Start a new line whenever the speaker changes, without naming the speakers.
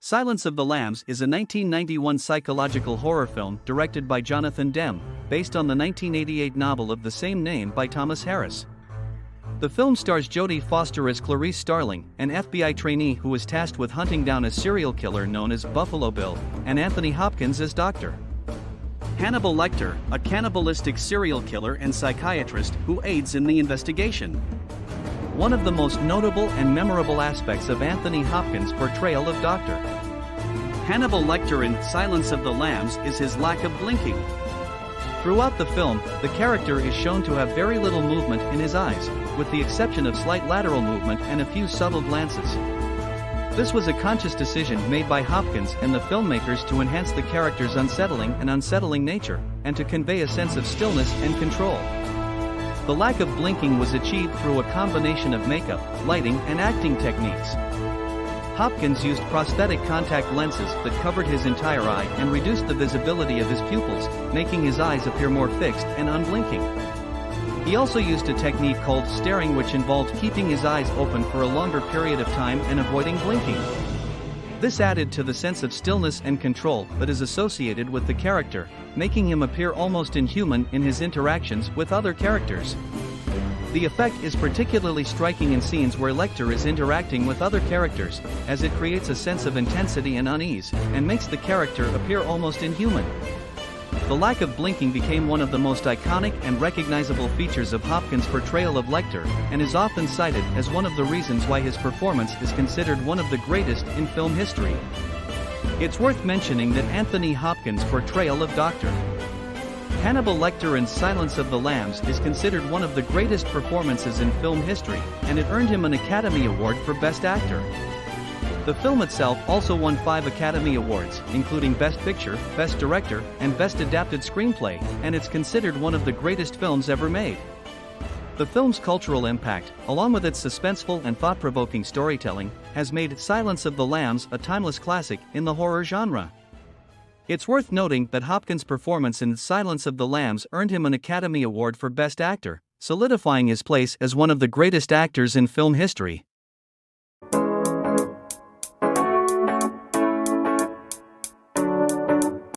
Silence of the Lambs is a 1991 psychological horror film directed by Jonathan Demme, based on the 1988 novel of the same name by Thomas Harris. The film stars Jodie Foster as Clarice Starling, an FBI trainee who was tasked with hunting down a serial killer known as Buffalo Bill, and Anthony Hopkins as Dr. Hannibal Lecter, a cannibalistic serial killer and psychiatrist who aids in the investigation. One of the most notable and memorable aspects of Anthony Hopkins' portrayal of Dr. Hannibal Lecter in Silence of the Lambs is his lack of blinking. Throughout the film, the character is shown to have very little movement in his eyes, with the exception of slight lateral movement and a few subtle glances. This was a conscious decision made by Hopkins and the filmmakers to enhance the character's unsettling nature, and to convey a sense of stillness and control. The lack of blinking was achieved through a combination of makeup, lighting, and acting techniques. Hopkins used prosthetic contact lenses that covered his entire eye and reduced the visibility of his pupils, making his eyes appear more fixed and unblinking. He also used a technique called staring, which involved keeping his eyes open for a longer period of time and avoiding blinking. This added to the sense of stillness and control that is associated with the character, making him appear almost inhuman in his interactions with other characters. The effect is particularly striking in scenes where Lecter is interacting with other characters, as it creates a sense of intensity and unease, and makes the character appear almost inhuman. The lack of blinking became one of the most iconic and recognizable features of Hopkins' portrayal of Lecter, and is often cited as one of the reasons why his performance is considered one of the greatest in film history. It's worth mentioning that Anthony Hopkins' portrayal of Dr. Hannibal Lecter in Silence of the Lambs is considered one of the greatest performances in film history, and it earned him an Academy Award for Best Actor. The film itself also won 5 Academy Awards, including Best Picture, Best Director, and Best Adapted Screenplay, and it's considered one of the greatest films ever made. The film's cultural impact, along with its suspenseful and thought-provoking storytelling, has made Silence of the Lambs a timeless classic in the horror genre. It's worth noting that Hopkins' performance in Silence of the Lambs earned him an Academy Award for Best Actor, solidifying his place as one of the greatest actors in film history.